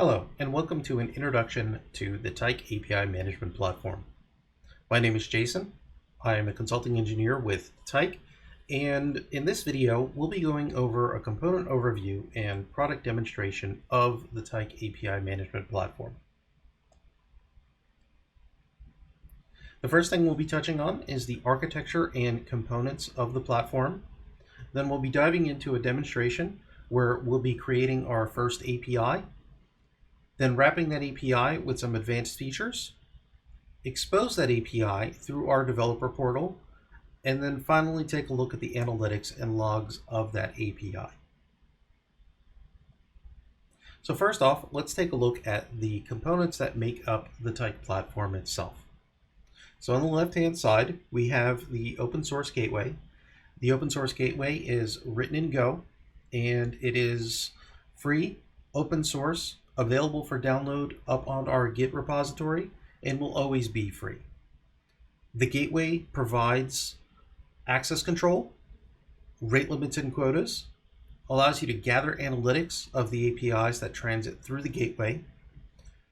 Hello, and welcome to an introduction to the Tyk API Management Platform. My name is Jason. I am a consulting engineer with Tyk, and in this video, we'll be going over a component overview and product demonstration of the Tyk API Management Platform. The first thing we'll be touching on is the architecture and components of the platform. Then we'll be diving into a demonstration where we'll be creating our first API, then wrapping that API with some advanced features, expose that API through our developer portal, and then finally take a look at the analytics and logs of that API. So first off, let's take a look at the components that make up the Tyk platform itself. So on the left-hand side, we have the open source gateway. The open source gateway is written in Go, and it is free, open source, available for download up on our Git repository, and will always be free. The gateway provides access control, rate limits and quotas, allows you to gather analytics of the APIs that transit through the gateway.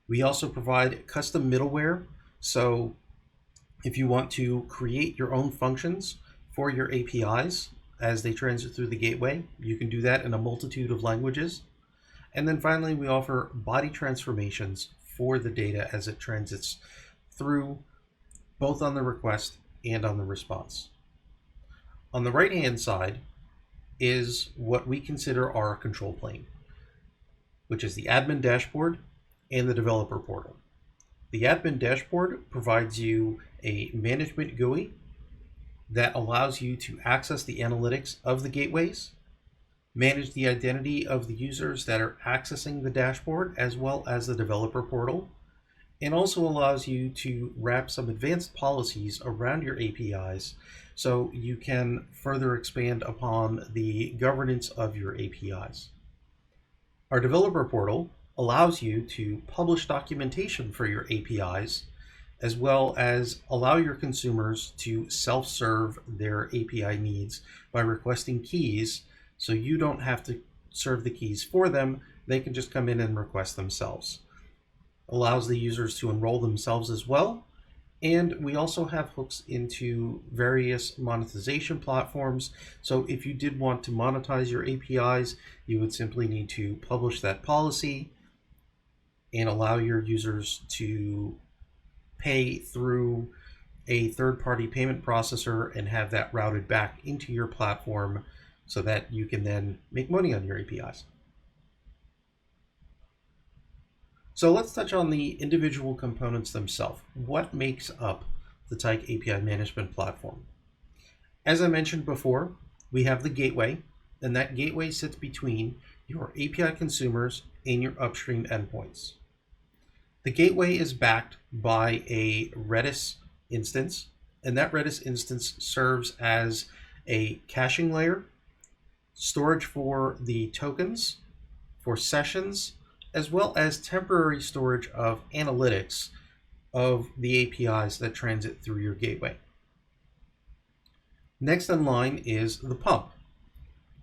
We also provide custom middleware, so if you want to create your own functions for your APIs as they transit through the gateway, you can do that in a multitude of languages. And then finally, we offer body transformations for the data as it transits through, both on the request and on the response. On the right-hand side is what we consider our control plane, which is the admin dashboard and the developer portal. The admin dashboard provides you a management GUI that allows you to access the analytics of the gateways, manage the identity of the users that are accessing the dashboard as well as the developer portal, and also allows you to wrap some advanced policies around your APIs so you can further expand upon the governance of your APIs. Our developer portal allows you to publish documentation for your APIs, as well as allow your consumers to self-serve their API needs by requesting keys, so you don't have to serve the keys for them. They can just come in and request themselves. Allows the users to enroll themselves as well. And we also have hooks into various monetization platforms. So if you did want to monetize your APIs, you would simply need to publish that policy and allow your users to pay through a third-party payment processor and have that routed back into your platform so that you can then make money on your APIs. So let's touch on the individual components themselves. What makes up the Tyk API Management Platform? As I mentioned before, we have the gateway, and that gateway sits between your API consumers and your upstream endpoints. The gateway is backed by a Redis instance, and that Redis instance serves as a caching layer, storage for the tokens, for sessions, as well as temporary storage of analytics of the APIs that transit through your gateway. Next in line is the pump.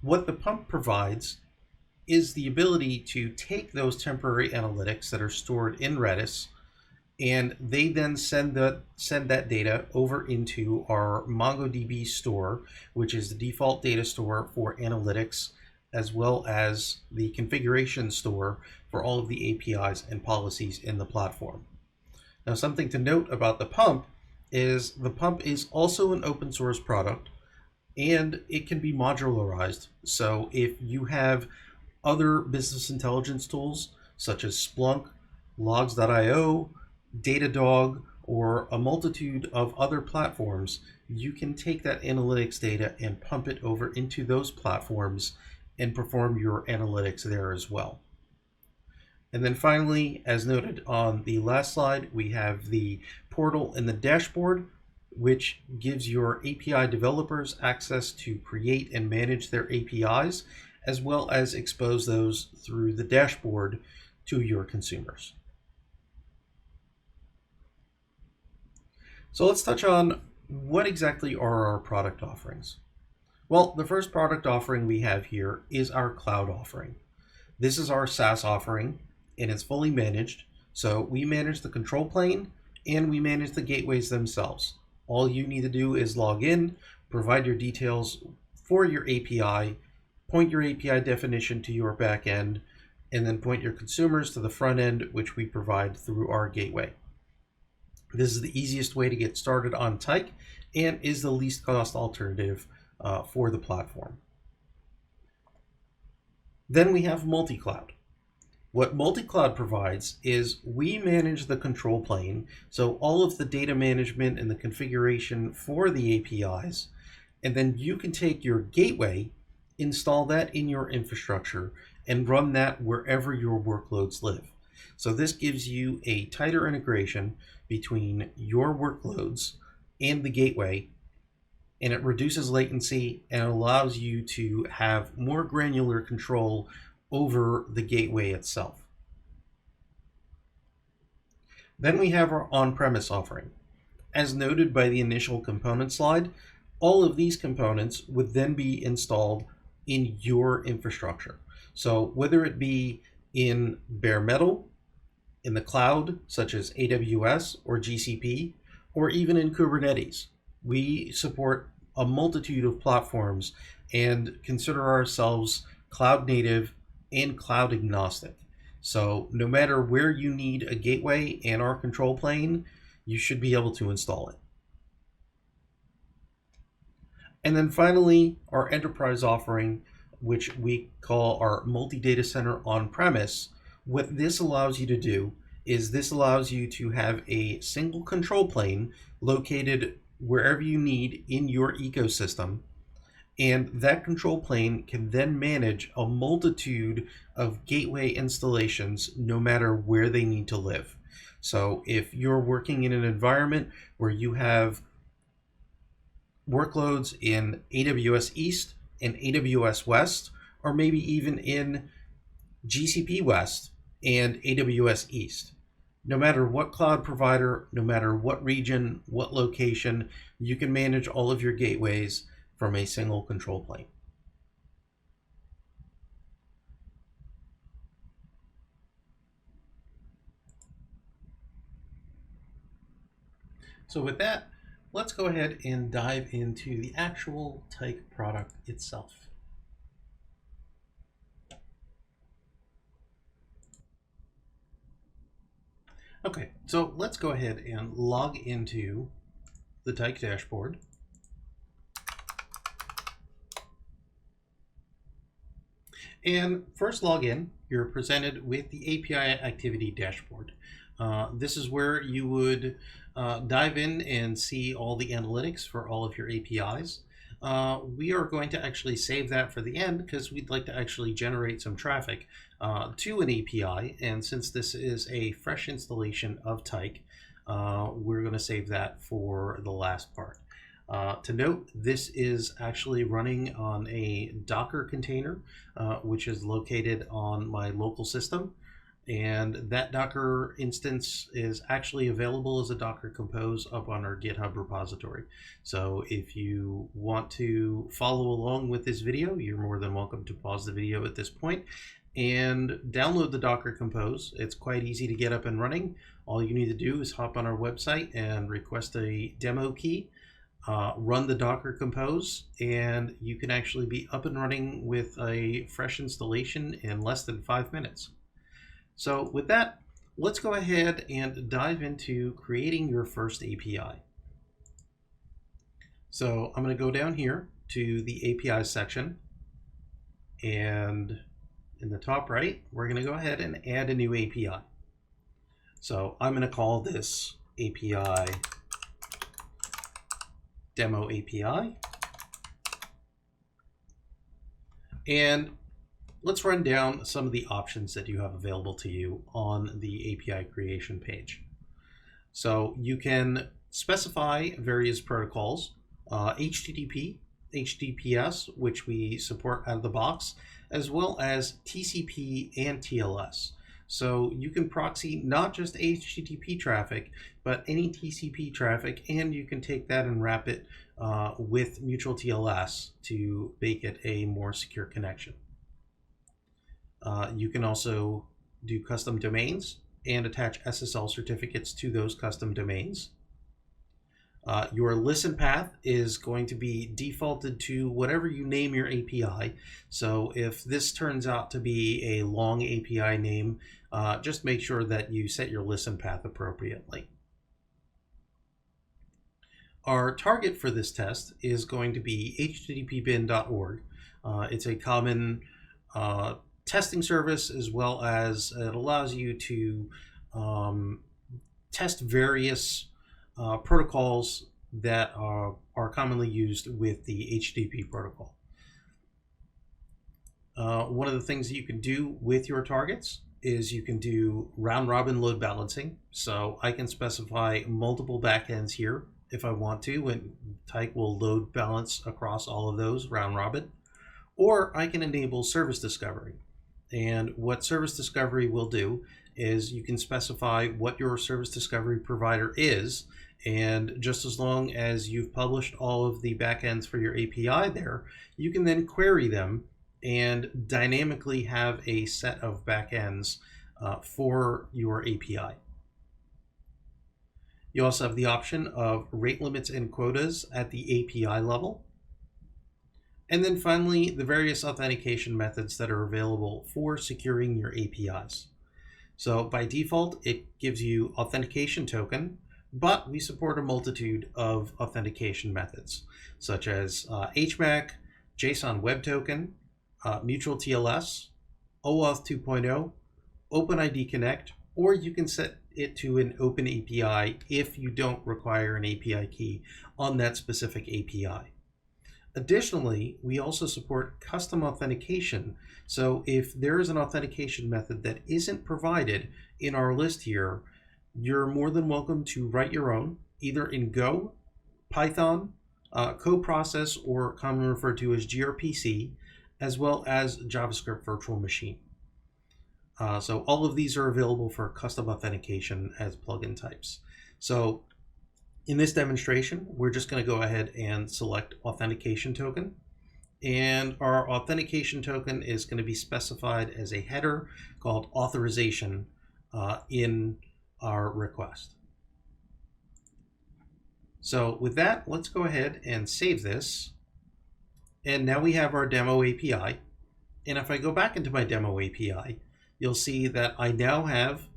What the pump provides is the ability to take those temporary analytics that are stored in Redis, and they then send that data over into our MongoDB store, which is the default data store for analytics, as well as the configuration store for all of the APIs and policies in the platform. Now, something to note about the pump is the pump is also an open source product, and it can be modularized. So if you have other business intelligence tools such as Splunk, logs.io, Datadog, or a multitude of other platforms, you can take that analytics data and pump it over into those platforms and perform your analytics there as well. And then finally, as noted on the last slide, we have the portal and the dashboard, which gives your API developers access to create and manage their APIs, as well as expose those through the dashboard to your consumers. So let's touch on what exactly are our product offerings. Well, the first product offering we have here is our cloud offering. This is our SaaS offering, and it's fully managed. So we manage the control plane and we manage the gateways themselves. All you need to do is log in, provide your details for your API, point your API definition to your backend, and then point your consumers to the front end, which we provide through our gateway. This is the easiest way to get started on Tyk and is the least cost alternative for the platform. Then we have multi-cloud. What multi-cloud provides is we manage the control plane, so all of the data management and the configuration for the APIs, and then you can take your gateway, install that in your infrastructure, and run that wherever your workloads live. So this gives you a tighter integration between your workloads and the gateway, and it reduces latency and allows you to have more granular control over the gateway itself. Then we have our on-premise offering. As noted by the initial component slide, all of these components would then be installed in your infrastructure. So whether it be in bare metal, in the cloud, such as AWS or GCP, or even in Kubernetes, we support a multitude of platforms and consider ourselves cloud native and cloud agnostic. So no matter where you need a gateway and our control plane, you should be able to install it. And then finally, our enterprise offering, which we call our multi-data center on-premise. What this allows you to do is this allows you to have a single control plane located wherever you need in your ecosystem. And that control plane can then manage a multitude of gateway installations no matter where they need to live. So if you're working in an environment where you have workloads in AWS East and AWS West, or maybe even in GCP West and AWS East, no matter what cloud provider, no matter what region, what location, you can manage all of your gateways from a single control plane. So with that, let's go ahead and dive into the actual Tyk product itself. Okay, so let's go ahead and log into the Tyk dashboard. And first log in, you're presented with the API activity dashboard. This is where you would dive in and see all the analytics for all of your APIs. We are going to actually save that for the end because we'd like to actually generate some traffic to an API. And since this is a fresh installation of Tyk, we're going to save that for the last part. To note, this is actually running on a Docker container, which is located on my local system. And that Docker instance is actually available as a Docker Compose up on our GitHub repository. So if you want to follow along with this video, you're more than welcome to pause the video at this point and download the Docker Compose. It's quite easy to get up and running. All you need to do is hop on our website and request a demo key. Run the Docker Compose, and you can actually be up and running with a fresh installation in less than 5 minutes. So with that, let's go ahead and dive into creating your first API. So I'm going to go down here to the API section, and in the top right, we're going to go ahead and add a new API. So I'm going to call this API Demo API. And let's run down some of the options that you have available to you on the API creation page. So you can specify various protocols, HTTP, HTTPS, which we support out of the box, as well as TCP and TLS. So you can proxy not just HTTP traffic, but any TCP traffic, and you can take that and wrap it with mutual TLS to make it a more secure connection. You can also do custom domains and attach SSL certificates to those custom domains. Your listen path is going to be defaulted to whatever you name your API. So if this turns out to be a long API name, just make sure that you set your listen path appropriately. Our target for this test is going to be httpbin.org. It's a common testing service, as well as it allows you to test various protocols that are commonly used with the HTTP protocol. One of the things that you can do with your targets is you can do round-robin load balancing. So I can specify multiple backends here if I want to, and Tyk will load balance across all of those round-robin. Or I can enable service discovery. And what service discovery will do is you can specify what your service discovery provider is, and just as long as you've published all of the backends for your API there, you can then query them and dynamically have a set of backends for your API. You also have the option of rate limits and quotas at the API level. And then finally, the various authentication methods that are available for securing your APIs. So by default, it gives you authentication token, but we support a multitude of authentication methods, such as HMAC, JSON Web Token, Mutual TLS, OAuth 2.0, OpenID Connect, or you can set it to an open API if you don't require an API key on that specific API. Additionally, we also support custom authentication. So if there is an authentication method that isn't provided in our list here, you're more than welcome to write your own, either in Go, Python, coprocess, or commonly referred to as gRPC, as well as JavaScript virtual machine. So all of these are available for custom authentication as plugin types. So in this demonstration, we're just going to go ahead and select authentication token. And our authentication token is going to be specified as a header called authorization in our request. So with that, let's go ahead and save this. And now we have our demo API. And if I go back into my demo API, you'll see that I now have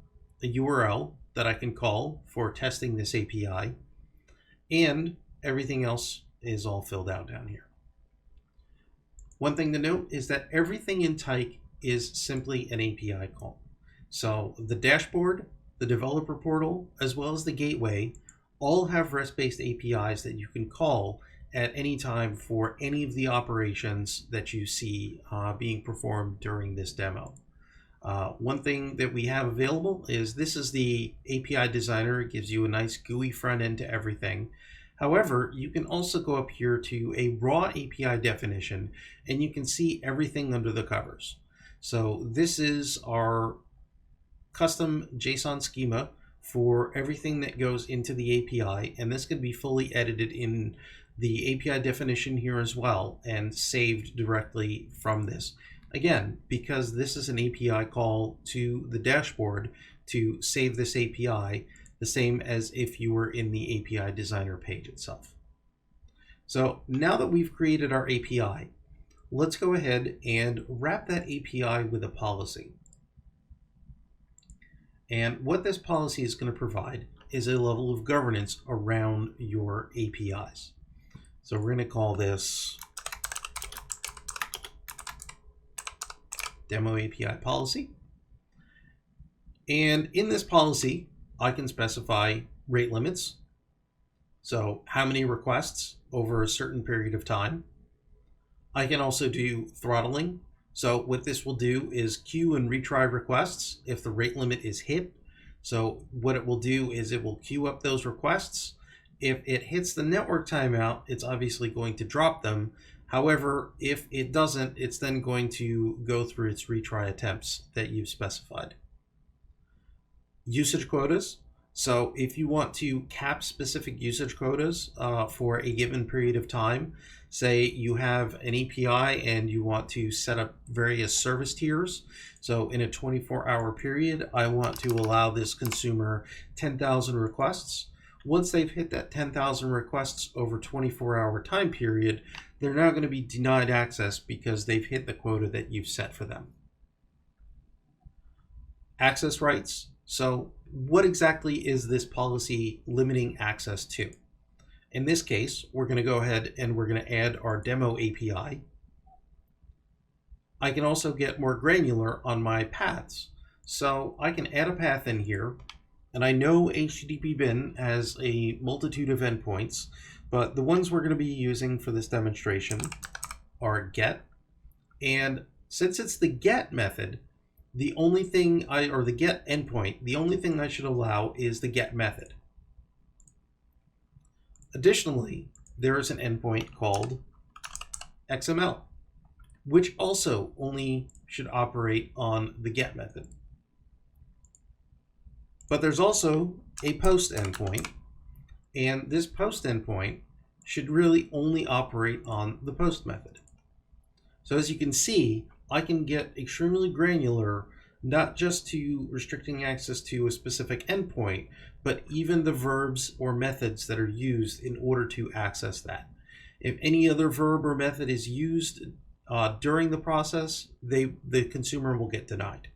a URL that I can call for testing this API. And everything else is all filled out down here. One thing to note is that everything in Tyk is simply an API call. So the dashboard, the developer portal, as well as the gateway, all have REST-based APIs that you can call at any time for any of the operations that you see being performed during this demo. One thing that we have available is this is the API designer. It gives you a nice GUI front end to everything. However, you can also go up here to a raw API definition and you can see everything under the covers. So this is our custom JSON schema for everything that goes into the API, and this can be fully edited in the API definition here as well and saved directly from this. Again, because this is an API call to the dashboard to save this API, the same as if you were in the API designer page itself. So now that we've created our API, let's go ahead and wrap that API with a policy. And what this policy is going to provide is a level of governance around your APIs. So we're going to call this Demo API Policy. And in this policy, I can specify rate limits. So how many requests over a certain period of time. I can also do throttling. So what this will do is queue and retry requests if the rate limit is hit. So what it will do is it will queue up those requests. If it hits the network timeout, it's obviously going to drop them. However, if it doesn't, it's then going to go through its retry attempts that you've specified. Usage quotas. So if you want to cap specific usage quotas for a given period of time, say you have an API and you want to set up various service tiers. So in a 24-hour period, I want to allow this consumer 10,000 requests. Once they've hit that 10,000 requests over 24-hour time period, they're now going to be denied access because they've hit the quota that you've set for them. Access rights. So what exactly is this policy limiting access to? In this case, we're going to go ahead and we're going to add our demo API. I can also get more granular on my paths. So I can add a path in here, and I know HTTP bin has a multitude of endpoints, but the ones we're going to be using for this demonstration are get. And since it's the get method, the only thing the get endpoint, the only thing I should allow is the get method. Additionally, there is an endpoint called XML, which also only should operate on the get method. But there's also a post endpoint, and this post endpoint should really only operate on the post method. So as you can see, I can get extremely granular, not just to restricting access to a specific endpoint, but even the verbs or methods that are used in order to access that. If any other verb or method is used during the process, the consumer will get denied.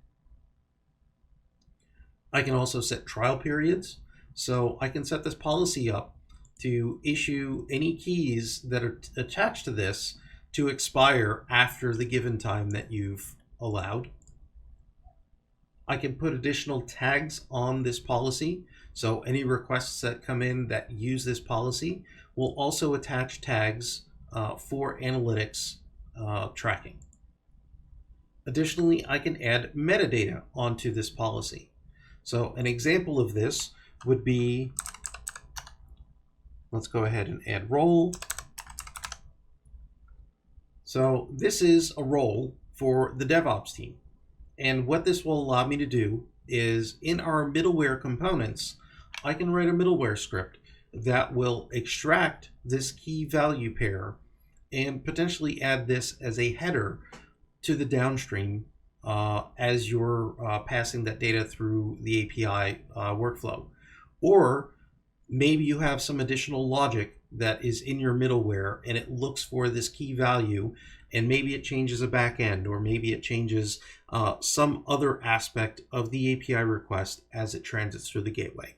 I can also set trial periods. So I can set this policy up to issue any keys that are attached to this to expire after the given time that you've allowed. I can put additional tags on this policy. So any requests that come in that use this policy will also attach tags for analytics tracking. Additionally, I can add metadata onto this policy. So an example of this would be, let's go ahead and add role. So this is a role for the DevOps team. And what this will allow me to do is in our middleware components, I can write a middleware script that will extract this key value pair and potentially add this as a header to the downstream as you're passing that data through the API workflow. Or maybe you have some additional logic that is in your middleware and it looks for this key value, and maybe it changes a backend, or maybe it changes some other aspect of the API request as it transits through the gateway.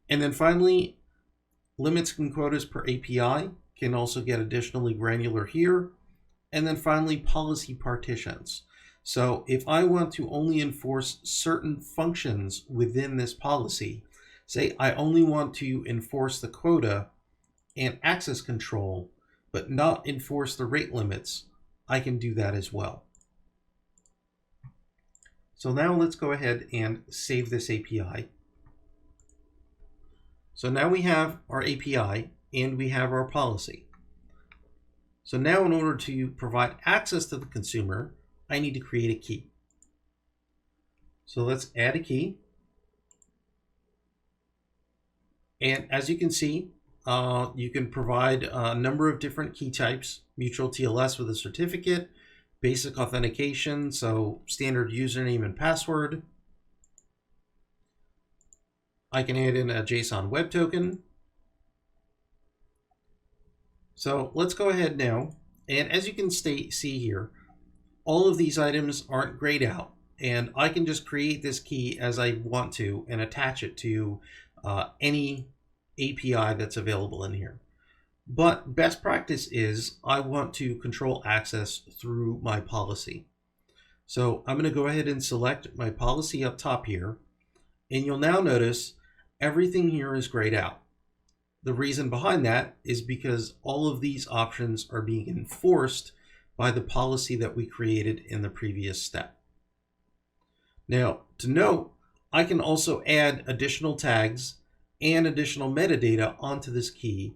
And then finally, limits and quotas per API can also get additionally granular here. And then finally, policy partitions. So if I want to only enforce certain functions within this policy, say I only want to enforce the quota and access control, but not enforce the rate limits, I can do that as well. So now let's go ahead and save this API. So now we have our API and we have our policy. So now in order to provide access to the consumer, I need to create a key. So let's add a key. And as you can see, you can provide a number of different key types: mutual TLS with a certificate, basic authentication, so standard username and password. I can add in a JSON web token. So let's go ahead now. And as you can see here, all of these items aren't grayed out. And I can just create this key as I want to and attach it to any API that's available in here. But best practice is I want to control access through my policy. So I'm going to go ahead and select my policy up top here. And you'll now notice everything here is grayed out. The reason behind that is because all of these options are being enforced by the policy that we created in the previous step. Now, to note, I can also add additional tags and additional metadata onto this key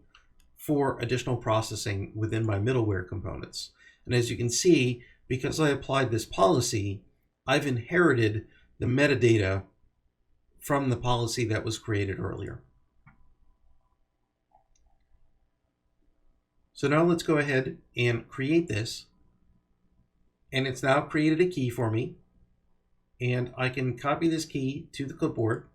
for additional processing within my middleware components. And as you can see, because I applied this policy, I've inherited the metadata from the policy that was created earlier. So now let's go ahead and create this. And it's now created a key for me. And I can copy this key to the clipboard.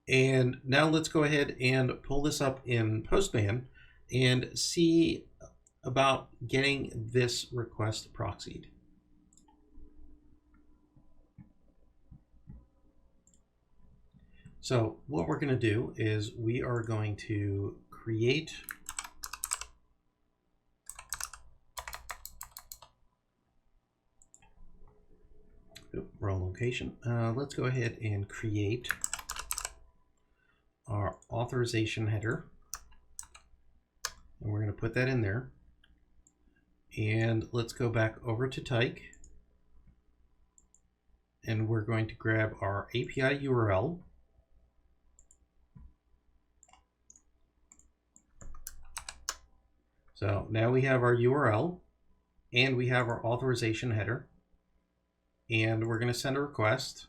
And now let's go ahead and pull this up in Postman and see about getting this request proxied. So what we're going to do is we are going to create wrong location. Let's go ahead and create our authorization header. And we're going to put that in there. And let's go back over to Tyk. And we're going to grab our API URL. So now we have our URL and we have our authorization header. And we're going to send a request.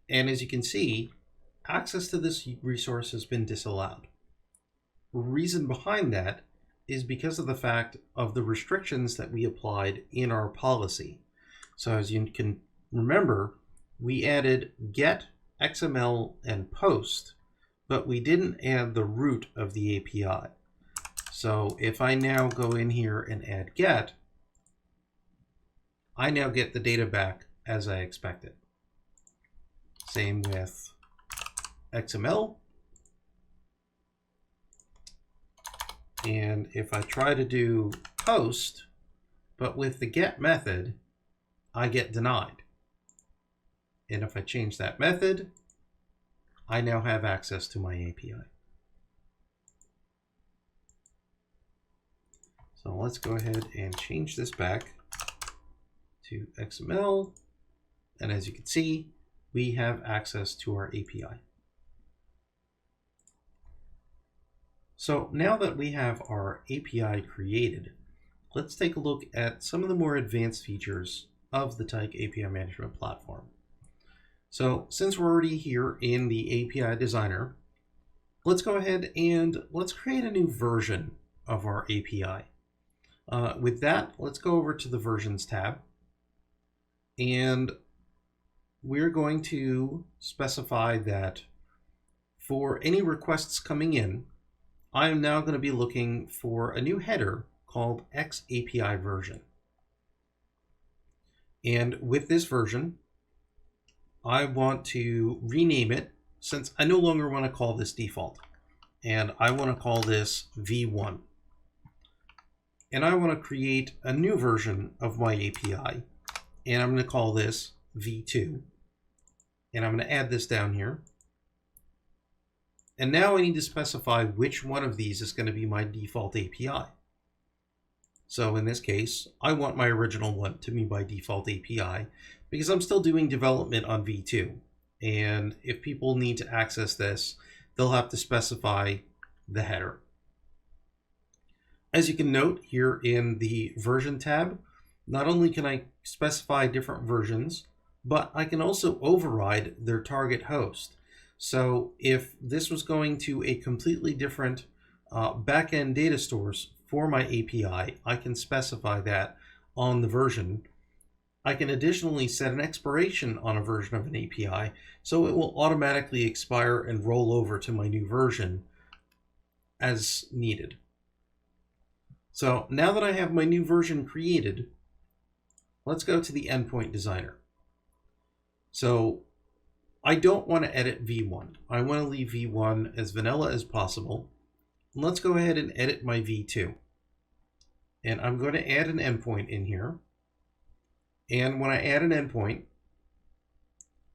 And as you can see, access to this resource has been disallowed. Reason behind that is because of the fact of the restrictions that we applied in our policy. So as you can remember, we added get, XML, and post, but we didn't add the root of the API. So if I now go in here and add get, I now get the data back as I expected. Same with XML. And if I try to do post, but with the get method, I get denied. And if I change that method, I now have access to my API. So let's go ahead and change this back to XML. And as you can see, we have access to our API. So now that we have our API created, let's take a look at some of the more advanced features of the Tyk API Management Platform. So since we're already here in the API Designer, let's go ahead and let's create a new version of our API. With that, let's go over to the Versions tab. And we're going to specify that for any requests coming in, I am now going to be looking for a new header called XAPI version. And with this version, I want to rename it, since I no longer want to call this default. And I want to call this V1. And I want to create a new version of my API. And I'm going to call this V2. And I'm going to add this down here. And now I need to specify which one of these is going to be my default API. So in this case, I want my original one to be my default API because I'm still doing development on V2. And if people need to access this, they'll have to specify the header. As you can note here in the version tab, not only can I specify different versions, but I can also override their target host. So if this was going to a completely different backend data stores for my API, I can specify that on the version. I can additionally set an expiration on a version of an API, so it will automatically expire and roll over to my new version as needed. So now that I have my new version created, let's go to the endpoint designer. So I don't want to edit V1. I want to leave V1 as vanilla as possible. And let's go ahead and edit my V2. And I'm going to add an endpoint in here. And when I add an endpoint,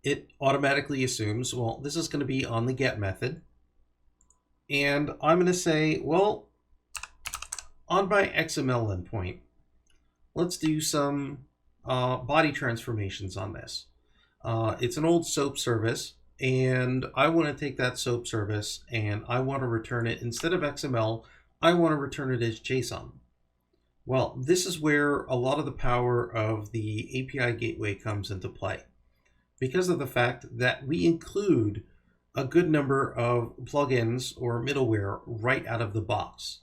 it automatically assumes, well, this is going to be on the get method. And I'm going to say, well, on my XML endpoint, let's do some body transformations on this. It's an old SOAP service, and I want to take that SOAP service and I want to return it, instead of XML, I want to return it as JSON. Well, this is where a lot of the power of the API gateway comes into play. because of the fact that we include a good number of plugins or middleware right out of the box.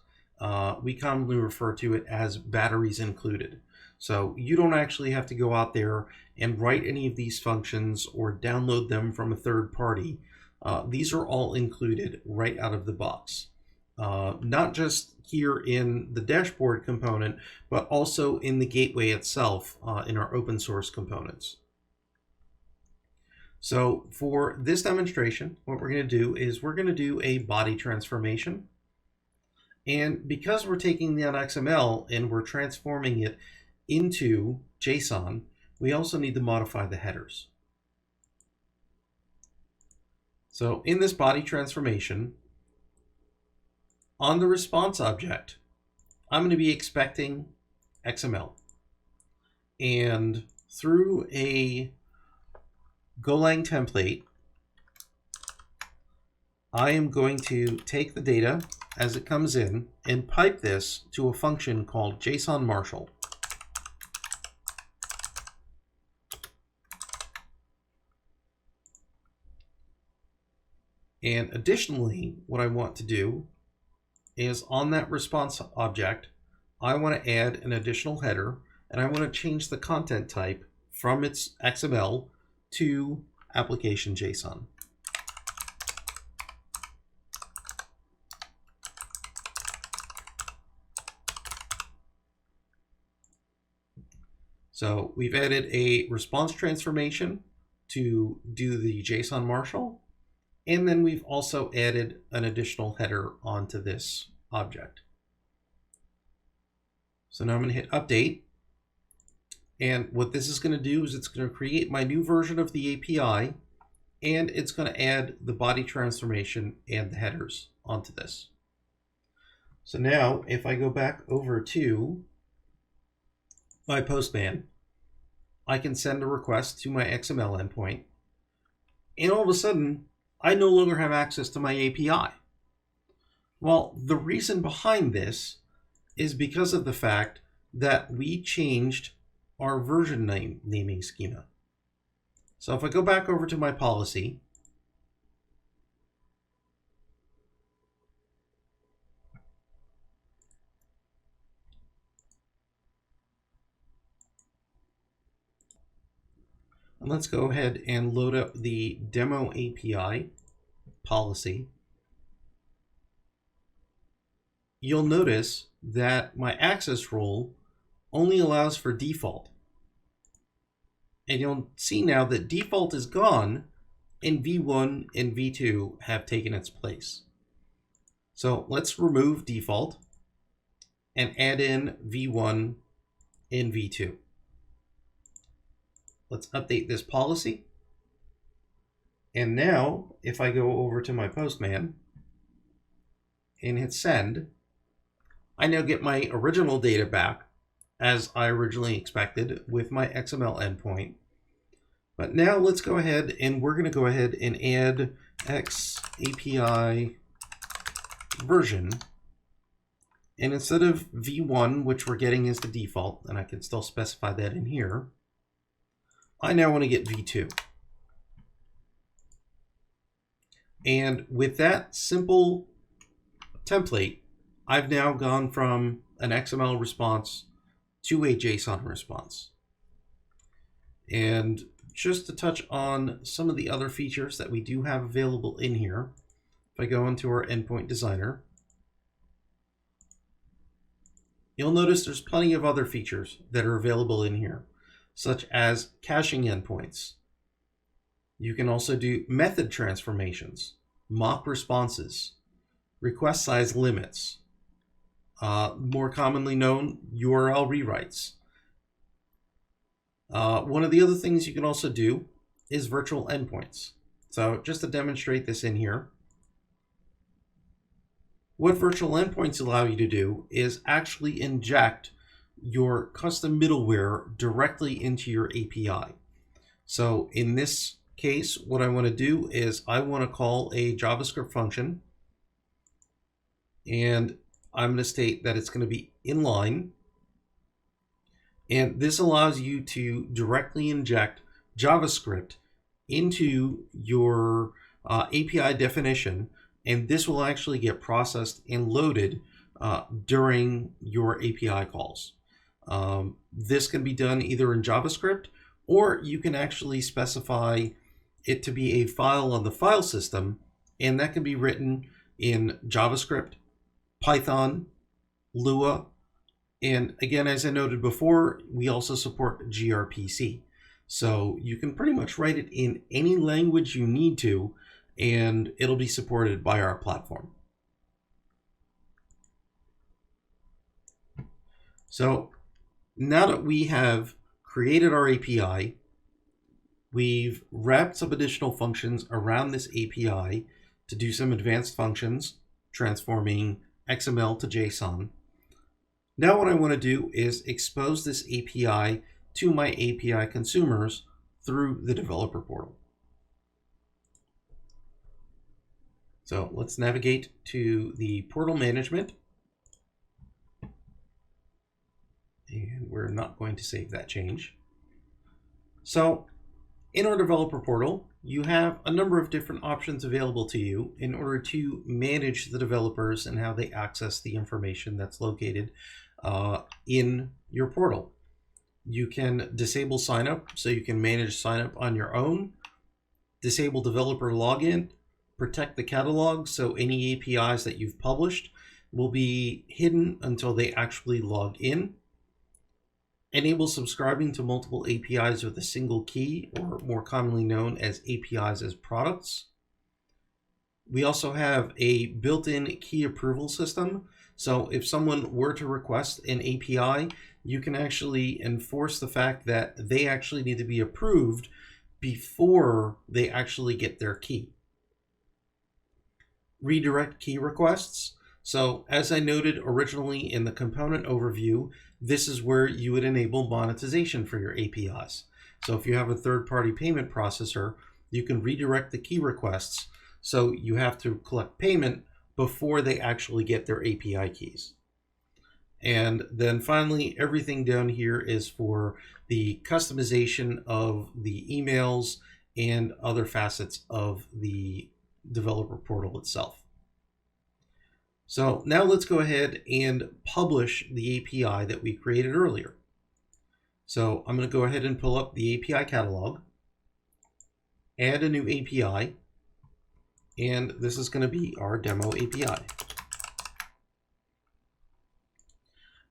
We commonly refer to it as batteries included. So you don't actually have to go out there and write any of these functions or download them from a third party. These are all included right out of the box. Not just here in the dashboard component, but also in the gateway itself in our open source components. So for this demonstration, what we're going to do is we're going to do a body transformation. And because we're taking that XML and we're transforming it into JSON, we also need to modify the headers. So in this body transformation, on the response object, I'm going to be expecting XML. And through a Golang template, I am going to take the data as it comes in and pipe this to a function called JSON Marshal. And additionally, what I want to do is on that response object, I want to add an additional header, and I want to change the content type from its XML to application JSON. So we've added a response transformation to do the JSON Marshal, and then we've also added an additional header onto this object. So now I'm going to hit update. And what this is going to do is it's going to create my new version of the API, and it's going to add the body transformation and the headers onto this. So now if I go back over to my Postman, I can send a request to my XML endpoint, and all of a sudden, I no longer have access to my API. Well, the reason behind this is because of the fact that we changed our version naming schema. So if I go back over to my policy, and let's go ahead and load up the demo API policy, you'll notice that my access role only allows for default. And you'll see now that default is gone and V1 and V2 have taken its place. So let's remove default and add in V1 and V2. Let's update this policy. And now if I go over to my Postman and hit send, I now get my original data back as I originally expected with my XML endpoint. But now let's go ahead and we're going to go ahead and add X API version. And instead of V1, which we're getting as the default, and I can still specify that in here, I now want to get V2. And with that simple template, I've now gone from an XML response to a JSON response. And just to touch on some of the other features that we do have available in here, if I go into our endpoint designer, you'll notice there's plenty of other features that are available in here, such as caching endpoints. You can also do method transformations, mock responses, request size limits, more commonly known URL rewrites. One of the other things you can also do is virtual endpoints. So just to demonstrate this in here, what virtual endpoints allow you to do is actually inject your custom middleware directly into your API. So in this case, what I want to do is I want to call a JavaScript function, and I'm going to state that it's going to be inline. And this allows you to directly inject JavaScript into your API definition, and this will actually get processed and loaded during your API calls. This can be done either in JavaScript, or you can actually specify it to be a file on the file system, and that can be written in JavaScript, Python, Lua, and again, as I noted before, we also support gRPC. So you can pretty much write it in any language you need to, and it'll be supported by our platform. So now that we have created our API, we've wrapped some additional functions around this API to do some advanced functions, transforming XML to JSON. Now what I want to do is expose this API to my API consumers through the developer portal. So let's navigate to the portal management. And we're not going to save that change. So in our developer portal, you have a number of different options available to you in order to manage the developers and how they access the information that's located in your portal. You can disable signup, so you can manage signup on your own, disable developer login, protect the catalog, so any APIs that you've published will be hidden until they actually log in. Enable subscribing to multiple APIs with a single key, or more commonly known as APIs as products. We also have a built-in key approval system. So if someone were to request an API, you can actually enforce the fact that they actually need to be approved before they actually get their key. Redirect key requests. So as I noted originally in the component overview, this is where you would enable monetization for your APIs. So if you have a third-party payment processor, you can redirect the key requests, so you have to collect payment before they actually get their API keys. And then finally, everything down here is for the customization of the emails and other facets of the developer portal itself. So now let's go ahead and publish the API that we created earlier. So I'm going to go ahead and pull up the API catalog, add a new API, and this is going to be our demo API.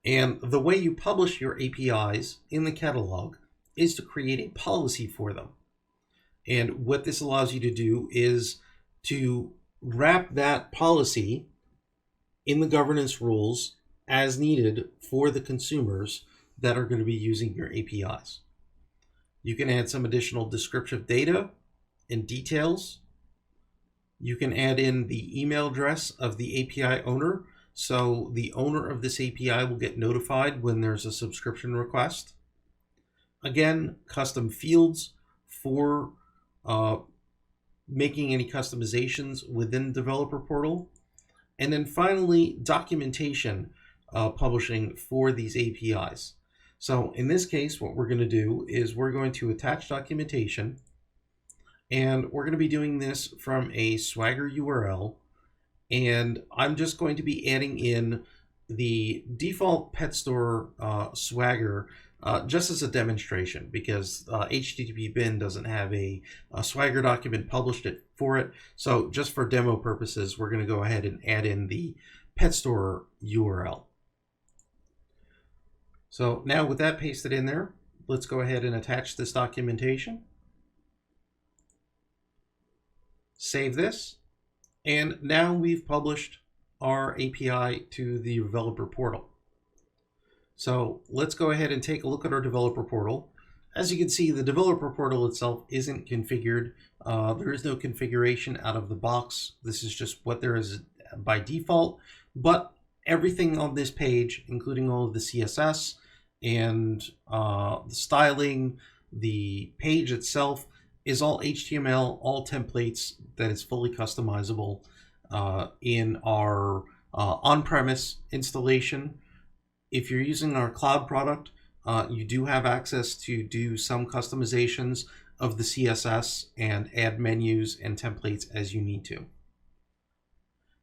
And the way you publish your APIs in the catalog is to create a policy for them. And what this allows you to do is to wrap that policy in the governance rules as needed for the consumers that are going to be using your APIs. You can add some additional descriptive data and details. You can add in the email address of the API owner, so the owner of this API will get notified when there's a subscription request. Again, custom fields for making any customizations within the developer portal. And then finally, documentation publishing for these APIs. So in this case, what we're going to do is we're going to attach documentation, and we're going to be doing this from a Swagger URL. And I'm just going to be adding in the default pet store Swagger just as a demonstration, because HTTP bin doesn't have a Swagger document published for it. So just for demo purposes, we're going to go ahead and add in the pet store URL. So now with that pasted in there, let's go ahead and attach this documentation. Save this. And now we've published our API to the developer portal. So let's go ahead and take a look at our developer portal. As you can see, the developer portal itself isn't configured. There is no configuration out of the box. This is just what there is by default. But everything on this page, including all of the CSS and the styling, the page itself, is all HTML, all templates that is fully customizable in our on-premise installation. If you're using our cloud product, you do have access to do some customizations of the CSS and add menus and templates as you need to.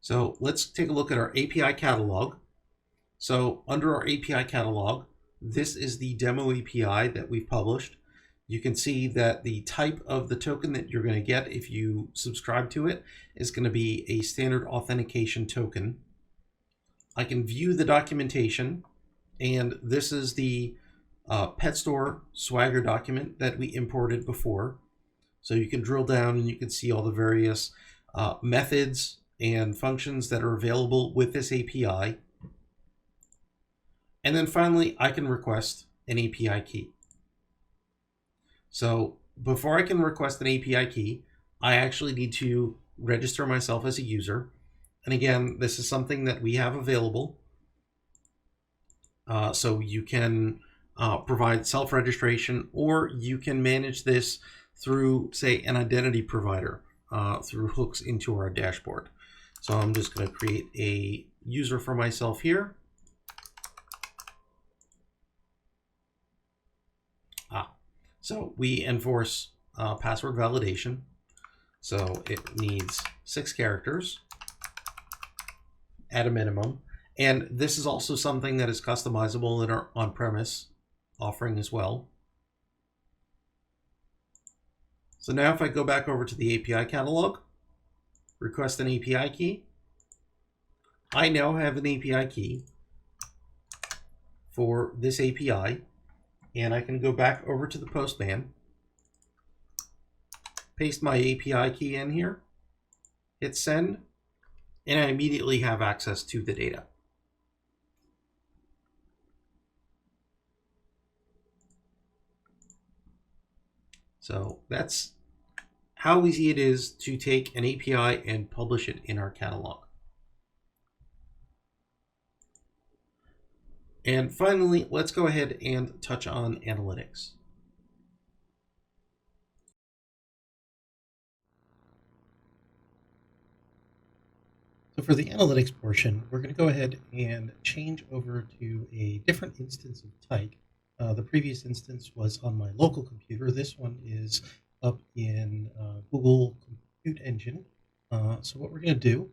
So let's take a look at our API catalog. So under our API catalog, this is the demo API that we've published. You can see that the type of the token that you're going to get if you subscribe to it is going to be a standard authentication token. I can view the documentation, and this is the pet store Swagger document that we imported before. So you can drill down and you can see all the various methods and functions that are available with this API. And then finally, I can request an API key. So before I can request an API key, I actually need to register myself as a user. And again, this is something that we have available. So you can provide self-registration, or you can manage this through, say, an identity provider through hooks into our dashboard. So I'm just going to create a user for myself here. So we enforce password validation. So it needs 6 characters at a minimum. And this is also something that is customizable in our on-premise offering as well. So now if I go back over to the API catalog, request an API key, I now have an API key for this API, and I can go back over to the Postman, paste my API key in here, hit send, and I immediately have access to the data. So that's how easy it is to take an API and publish it in our catalog. And finally, let's go ahead and touch on analytics. So for the analytics portion, we're going to go ahead and change over to a different instance of Tyk. The previous instance was on my local computer. This one is up in Google Compute Engine. So what we're going to do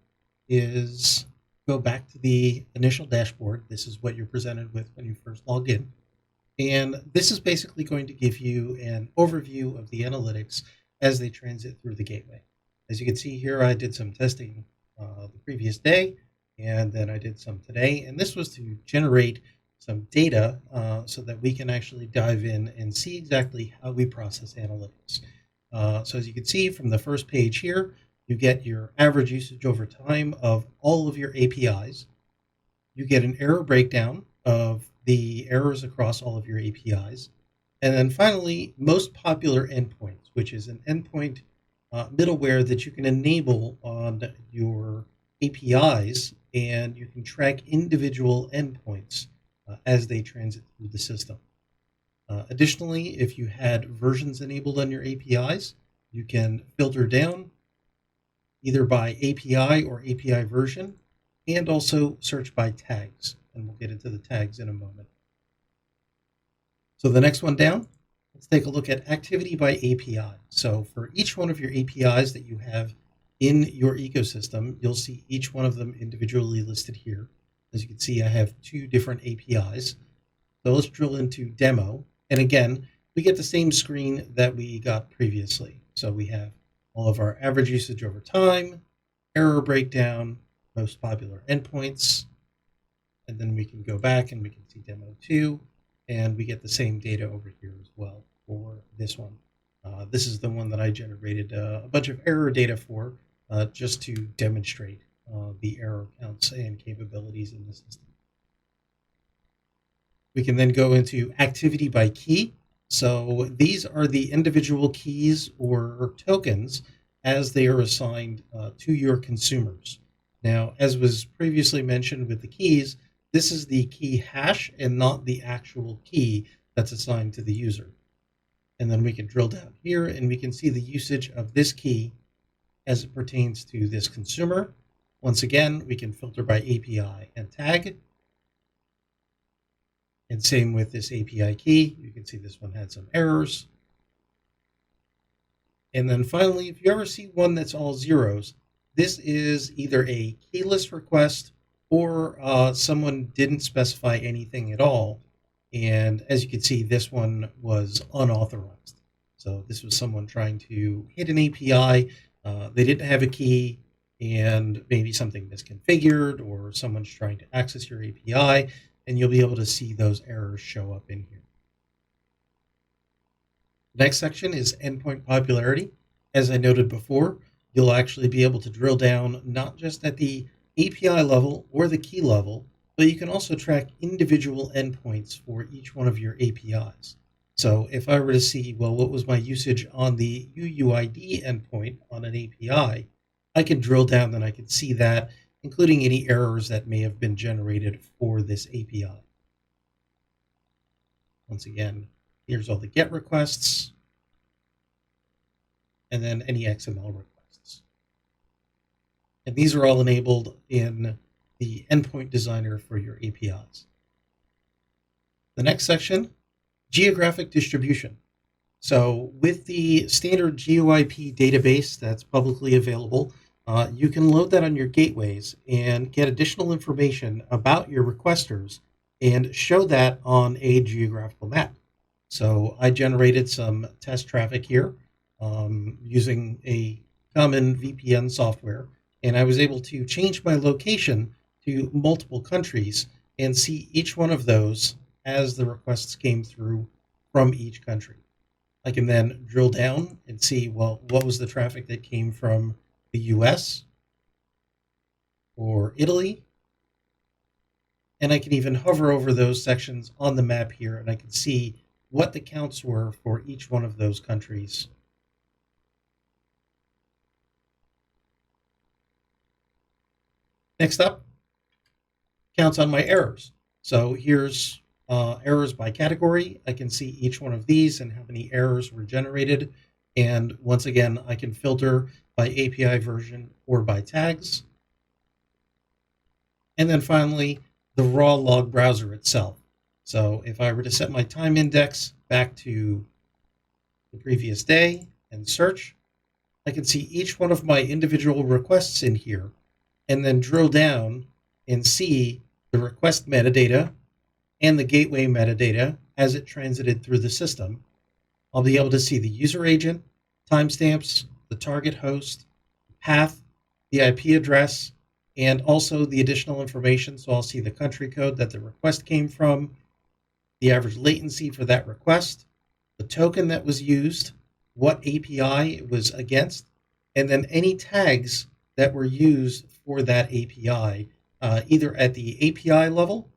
is go back to the initial dashboard. This is what you're presented with when you first log in. And this is basically going to give you an overview of the analytics as they transit through the gateway. As you can see here, I did some testing the previous day, and then I did some today. And this was to generate some data so that we can actually dive in and see exactly how we process analytics. So as you can see from the first page here, you get your average usage over time of all of your APIs. You get an error breakdown of the errors across all of your APIs. And then finally, most popular endpoints, which is an endpoint middleware that you can enable on your APIs, and you can track individual endpoints as they transit through the system. Additionally, if you had versions enabled on your APIs, you can filter down either by API or API version, and also search by tags. And we'll get into the tags in a moment. So the next one down, let's take a look at activity by API. So for each one of your APIs that you have in your ecosystem, you'll see each one of them individually listed here. As you can see, I have 2 different APIs. So let's drill into demo. And again, we get the same screen that we got previously. So we have all of our average usage over time, error breakdown, most popular endpoints, and then we can go back and we can see demo 2, and we get the same data over here as well for this one. This is the one that I generated a bunch of error data for just to demonstrate the error counts and capabilities in the system. We can then go into activity by key. So these are the individual keys or tokens as they are assigned to your consumers. Now, as was previously mentioned with the keys, this is the key hash and not the actual key that's assigned to the user. And then we can drill down here and we can see the usage of this key as it pertains to this consumer. Once again, we can filter by API and tag. And same with this API key. You can see this one had some errors. And then finally, if you ever see one that's all zeros, this is either a keyless request or someone didn't specify anything at all. And as you can see, this one was unauthorized. So this was someone trying to hit an API. They didn't have a key, and maybe something misconfigured, or someone's trying to access your API, and you'll be able to see those errors show up in here. Next section is endpoint popularity. As I noted before, you'll actually be able to drill down not just at the API level or the key level, but you can also track individual endpoints for each one of your APIs. So if I were to see, well, what was my usage on the UUID endpoint on an API, I can drill down and I can see that, including any errors that may have been generated for this API. Once again, here's all the GET requests, and then any XML requests. And these are all enabled in the endpoint designer for your APIs. The next section, geographic distribution. So with the standard GeoIP database that's publicly available, you can load that on your gateways and get additional information about your requesters and show that on a geographical map. So I generated some test traffic here using a common VPN software, and I was able to change my location to multiple countries and see each one of those as the requests came through from each country. I can then drill down and see, well, what was the traffic that came from the US or Italy? And I can even hover over those sections on the map here, and I can see what the counts were for each one of those countries. Next up, counts on my errors. So here's errors by category. I can see each one of these and how many errors were generated. And once again, I can filter by API version or by tags. And then finally, the raw log browser itself. So if I were to set my time index back to the previous day and search, I can see each one of my individual requests in here and then drill down and see the request metadata and the gateway metadata as it transited through the system. I'll be able to see the user agent, timestamps, the target host, path, the IP address, and also the additional information. So I'll see the country code that the request came from, the average latency for that request, the token that was used, what API it was against, and then any tags that were used for that API, either at the API level,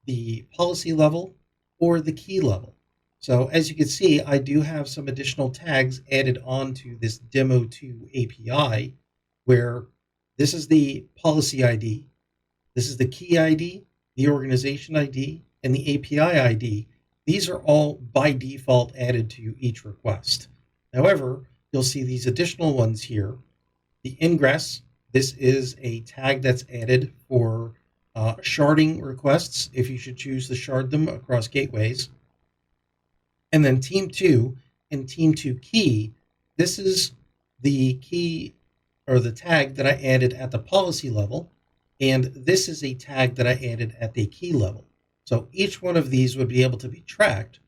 the policy level, or the key level. So as you can see, I do have some additional tags added onto this Demo2 API, where this is the policy ID, this is the key ID, the organization ID, and the API ID. These are all by default added to each request. However, you'll see these additional ones here. The ingress, this is a tag that's added for sharding requests, if you should choose to shard them across gateways. And then Team 2 and Team 2 key, this is the key or the tag that I added at the policy level, and this is a tag that I added at the key level. So each one of these would be able to be tracked.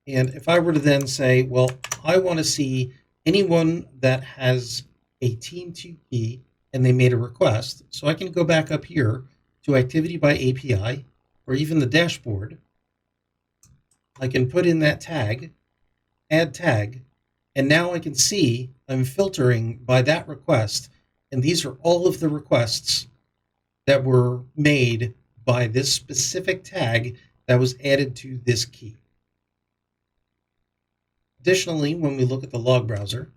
And if I were to then say, well, I want to see anyone that has a Team 2 key and they made a request, so I can go back up here to Activity by API, or even the dashboard. I can put in that tag, add tag, and now I can see I'm filtering by that request, and these are all of the requests that were made by this specific tag that was added to this key. Additionally, when we look at the log browser,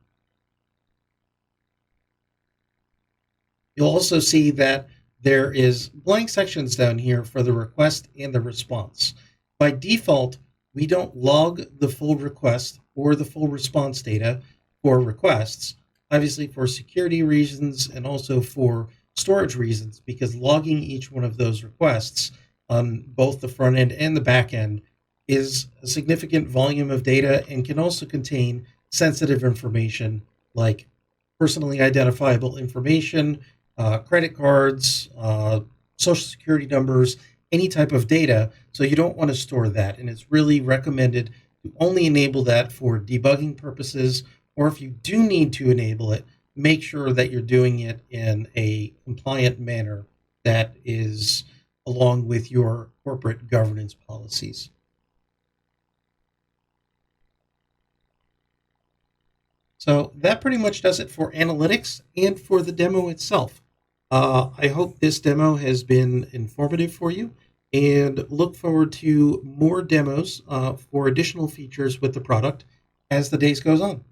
you'll also see that there is blank sections down here for the request and the response. By default, we don't log the full request or the full response data for requests, obviously for security reasons and also for storage reasons, because logging each one of those requests on both the front end and the back end is a significant volume of data and can also contain sensitive information like personally identifiable information, credit cards, social security numbers, any type of data. So you don't want to store that. And it's really recommended to only enable that for debugging purposes, or if you do need to enable it, make sure that you're doing it in a compliant manner that is along with your corporate governance policies. So that pretty much does it for analytics and for the demo itself. I hope this demo has been informative for you and look forward to more demos for additional features with the product as the days goes on.